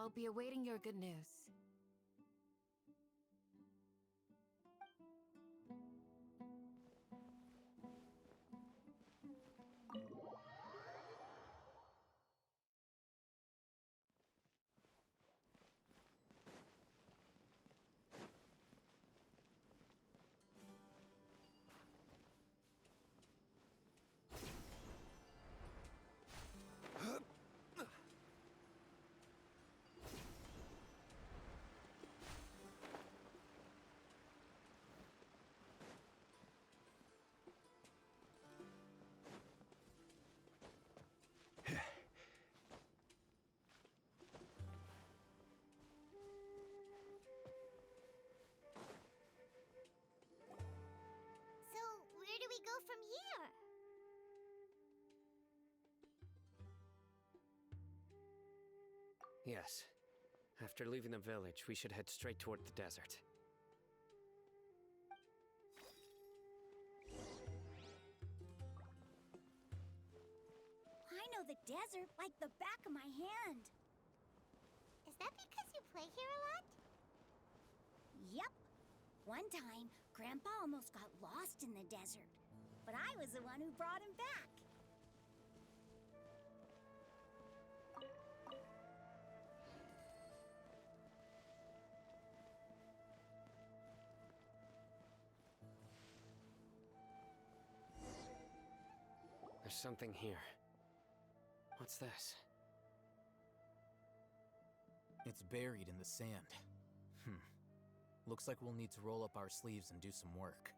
I'll be awaiting your good news. So, where do we go from here? Yes. After leaving the village, we should head straight toward the desert. I know the desert like the back of my hand. Is that because you play here a lot? Yep. One time, Grandpa almost got lost in the desert, but I was the one who brought him back. There's something here. What's this? It's buried in the sand. Looks like we'll need to roll up our sleeves and do some work.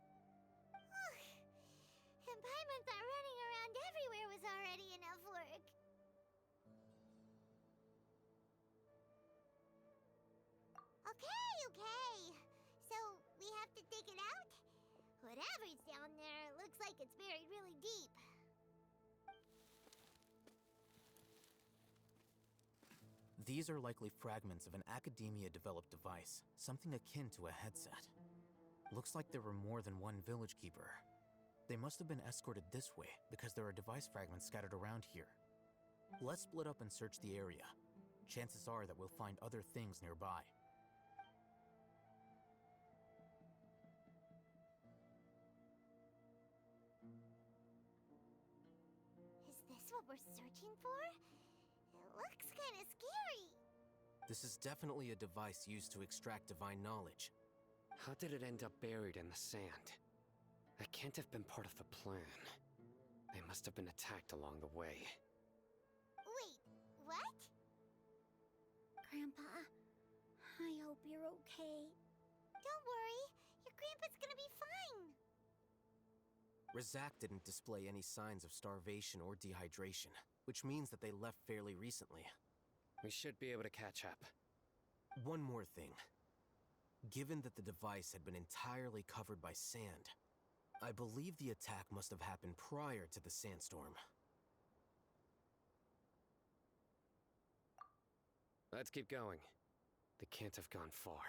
And Paimon thought running around everywhere was already enough work. Okay. So, we have to dig it out? Whatever's down there, it looks like it's buried really deep. These are likely fragments of an academia-developed device, something akin to a headset. Looks like there were more than one village keeper. They must have been escorted this way because there are device fragments scattered around here. Let's split up and search the area. Chances are that we'll find other things nearby. Is this what we're searching for? It looks kind of scary. This is definitely a device used to extract divine knowledge. How did it end up buried in the sand? That can't have been part of the plan. They must have been attacked along the way. Wait, what? Grandpa, I hope you're okay. Don't worry, your grandpa's gonna be fine. Razak didn't display any signs of starvation or dehydration, which means that they left fairly recently. We should be able to catch up. One more thing. Given that the device had been entirely covered by sand, I believe the attack must have happened prior to the sandstorm. Let's keep going. They can't have gone far.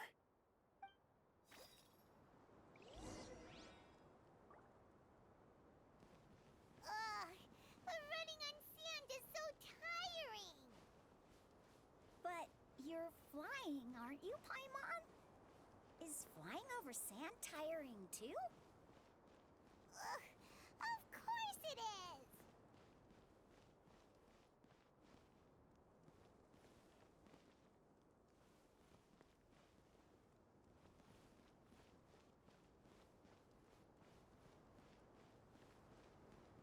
Ugh, but running on sand is so tiring. But you're flying, aren't you, Paimon? Is flying over sand tiring too? Ugh, of course it is.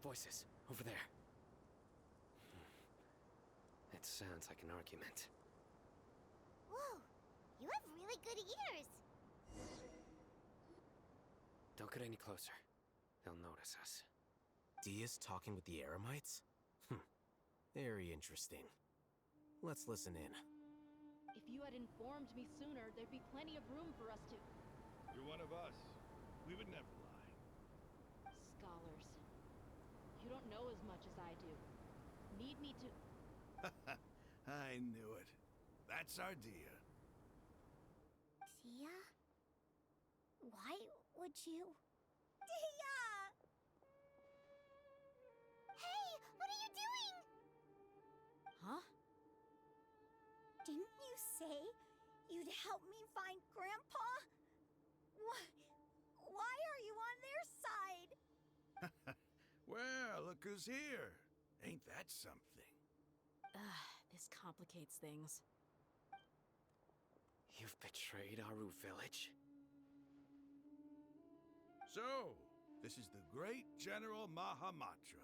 Voices, over there. It sounds like an argument. Whoa, you have really good ears. Don't get any closer. They'll notice us. Dia's talking with the Eremites? Very interesting. Let's listen in. If you had informed me sooner, there'd be plenty of room for us to... You're one of us. We would never lie. Scholars. You don't know as much as I do. Need me to... I knew it. That's our Dia. Dia? Why would you... Dia! Hey, what are you doing? Huh? Didn't you say you'd help me find Grandpa? Why are you on their side? Well, look who's here. Ain't that something? This complicates things. You've betrayed Aru village? So, this is the great General Mahamatra.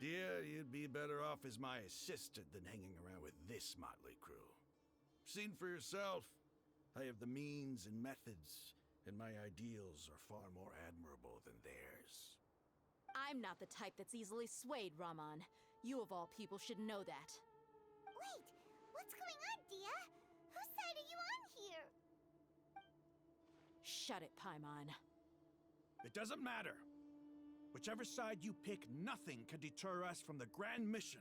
Dear, you'd be better off as my assistant than hanging around with this motley crew. Seen for yourself, I have the means and methods, and my ideals are far more admirable than theirs. I'm not the type that's easily swayed, Raman. You of all people should know that. Wait, what's going on, Dia? Whose side are you on here? Shut it, Paimon. It doesn't matter. Whichever side you pick, nothing can deter us from the grand mission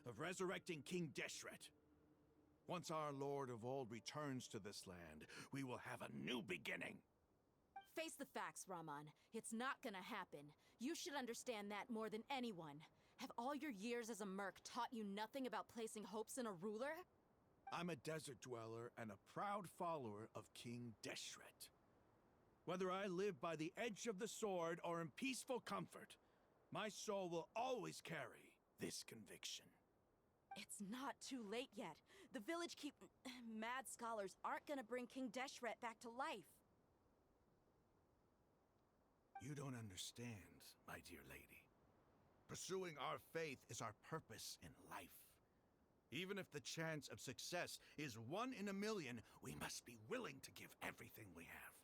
of resurrecting King Deshret. Once our Lord of Old returns to this land, we will have a new beginning. Face the facts, Raman. It's not gonna happen. You should understand that more than anyone. Have all your years as a merc taught you nothing about placing hopes in a ruler? I'm a desert dweller and a proud follower of King Deshret. Whether I live by the edge of the sword or in peaceful comfort, my soul will always carry this conviction. It's not too late yet. The village keep... mad scholars aren't gonna bring King Deshret back to life. You don't understand, my dear lady. Pursuing our faith is our purpose in life. Even if the chance of success is 1 in a million, we must be willing to give everything we have.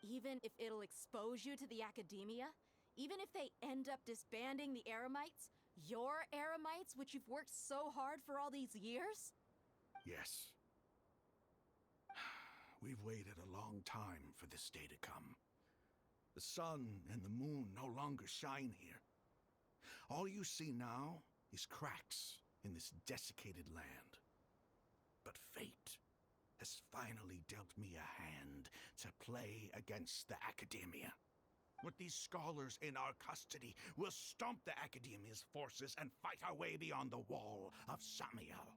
Even if it'll expose you to the academia? Even if they end up disbanding the Eremites? Your Eremites, which you've worked so hard for all these years? Yes. We've waited a long time for this day to come. The sun and the moon no longer shine here. All you see now is cracks in this desiccated land. But fate has finally dealt me a hand to play against the Academia. With these scholars in our custody, we'll stomp the Academia's forces and fight our way beyond the wall of Samiel.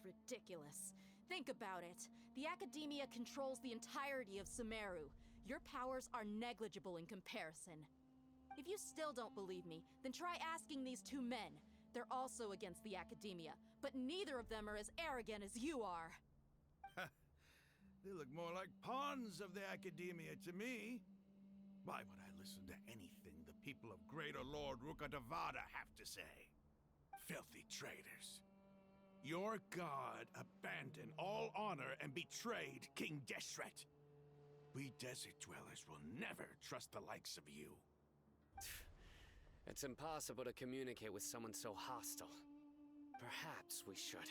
Ridiculous. Think about it. The Academia controls the entirety of Sumeru. Your powers are negligible in comparison. If you still don't believe me, then try asking these 2 men. They're also against the Academia, but neither of them are as arrogant as you are. They look more like pawns of the Academia to me. Why would I listen to anything the people of Greater Lord Rukkhadevada have to say? Filthy traitors. Your god abandoned all honor and betrayed King Deshret. We desert dwellers will never trust the likes of you. It's impossible to communicate with someone so hostile. Perhaps we should.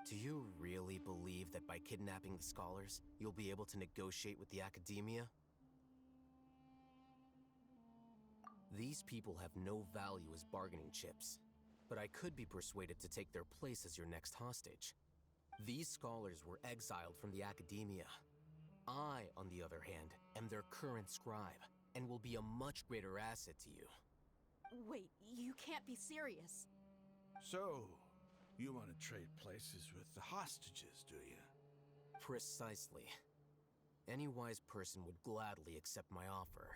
Do you really believe that by kidnapping the scholars, you'll be able to negotiate with the Academia? These people have no value as bargaining chips, but I could be persuaded to take their place as your next hostage. These scholars were exiled from the Academia. I, on the other hand, am their current scribe, and will be a much greater asset to you. Wait, you can't be serious. So, you want to trade places with the hostages, do you? Precisely. Any wise person would gladly accept my offer.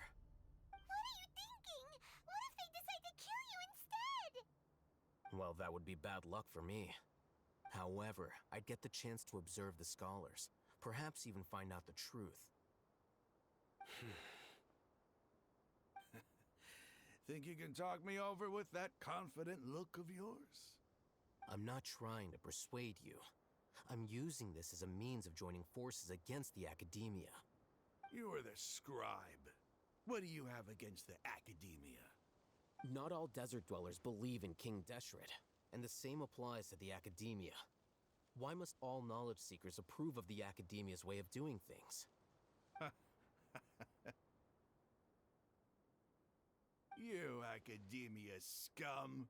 What are you thinking? What if they decide to kill you instead? Well, that would be bad luck for me. However, I'd get the chance to observe the scholars, perhaps even find out the truth. Think you can talk me over with that confident look of yours? I'm not trying to persuade you. I'm using this as a means of joining forces against the Academia. You are the scribe. What do you have against the Academia? Not all desert dwellers believe in King Deshret, and the same applies to the Academia. Why must all knowledge seekers approve of the Academia's way of doing things? You Academia scum.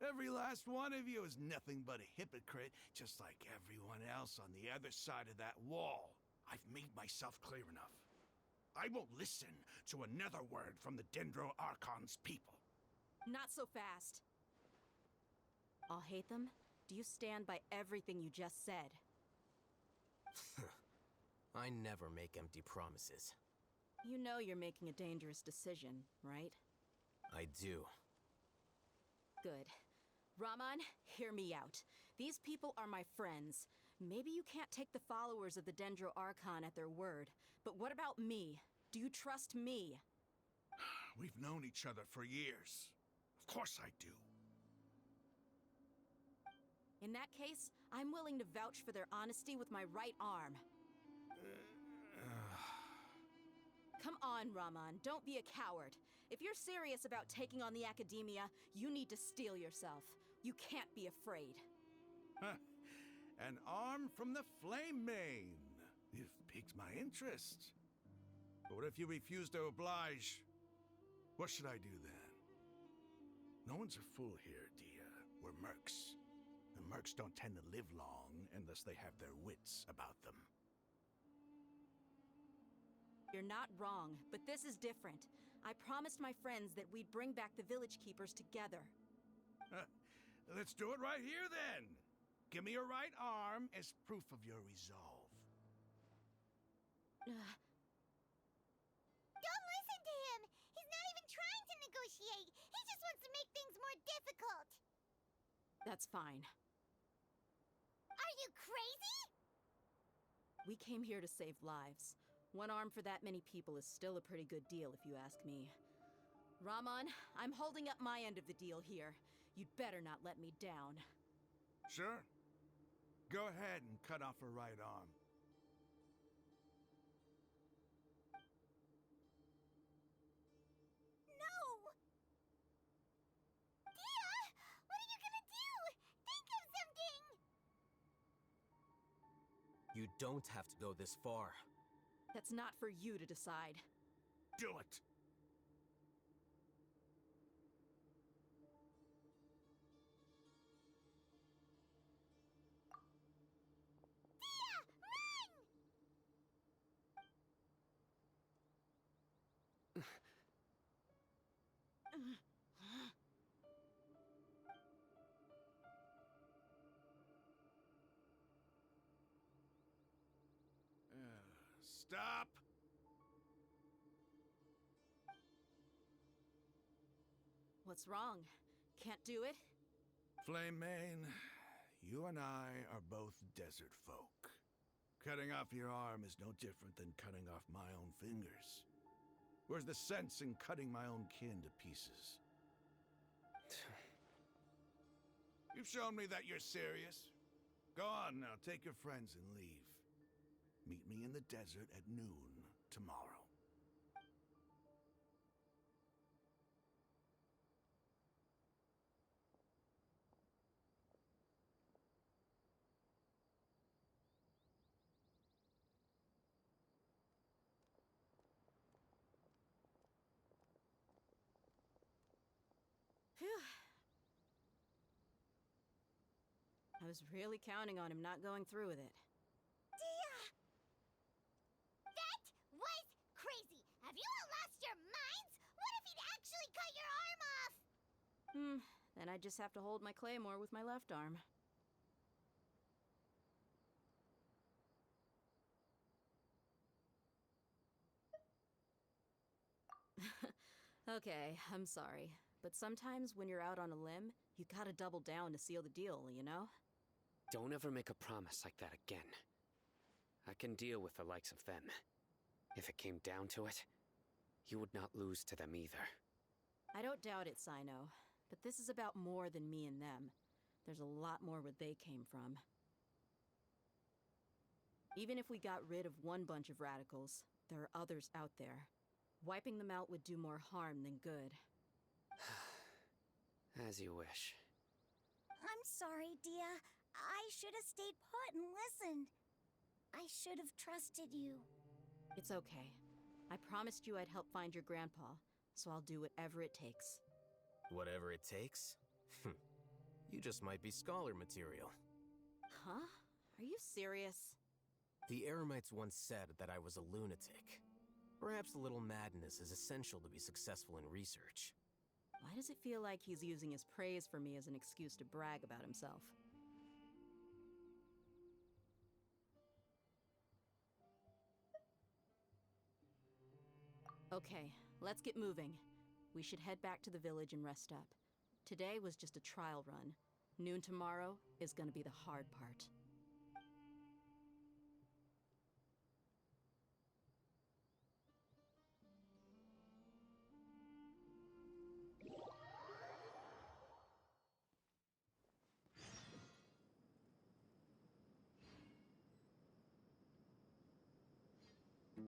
Every last one of you is nothing but a hypocrite, just like everyone else on the other side of that wall. I've made myself clear enough. I won't listen to another word from the Dendro Archon's people. Not so fast. I'll hate them, Do you stand by everything you just said? I never make empty promises. You know you're making a dangerous decision, right? I do. Good. Raman, hear me out. These people are my friends. Maybe you can't take the followers of the Dendro Archon at their word, but what about me? Do you trust me? We've known each other for years. Of course I do. In that case, I'm willing to vouch for their honesty with my right arm. Come on, Raman, don't be a coward. If you're serious about taking on the Academia, you need to steel yourself. You can't be afraid. An arm from the Flame Mane. You've piqued my interest. But what if you refuse to oblige? What should I do then? No one's a fool here, Dia. We're mercs. And mercs don't tend to live long unless they have their wits about them. You're not wrong, but this is different. I promised my friends that we'd bring back the village keepers together. Let's do it right here then. Give me your right arm as proof of your resolve. Don't listen to him! He's not even trying to negotiate! He just wants to make things more difficult! That's fine. Are you crazy? We came here to save lives. One arm for that many people is still a pretty good deal, if you ask me. Raman, I'm holding up my end of the deal here. You'd better not let me down. Sure. Go ahead and cut off her right arm. No! Dia! What are you gonna do? Think of something! You don't have to go this far. That's not for you to decide. Do it! Dia! Run! Stop! What's wrong? Can't do it? Flame Mane, you and I are both desert folk. Cutting off your arm is no different than cutting off my own fingers. Where's the sense in cutting my own kin to pieces? You've shown me that you're serious. Go on now, take your friends and leave. Meet me in the desert at noon tomorrow. Phew. I was really counting on him not going through with it. Dia! That was crazy! Have you all lost your minds? What if he'd actually cut your arm off? Then I just have to hold my claymore with my left arm. Okay, I'm sorry. But sometimes when you're out on a limb, you gotta double down to seal the deal, you know? Don't ever make a promise like that again. I can deal with the likes of them. If it came down to it, you would not lose to them either. I don't doubt it, Sino. But this is about more than me and them. There's a lot more where they came from. Even if we got rid of one bunch of radicals, there are others out there. Wiping them out would do more harm than good. As you wish. I'm sorry, Dia. I should have stayed put and listened. I should have trusted you. It's okay. I promised you I'd help find your grandpa, so I'll do whatever it takes. Whatever it takes? You just might be scholar material. Huh? Are you serious? The Eremites once said that I was a lunatic. Perhaps a little madness is essential to be successful in research. Why does it feel like he's using his praise for me as an excuse to brag about himself? Okay, let's get moving. We should head back to the village and rest up. Today was just a trial run. Noon tomorrow is gonna be the hard part.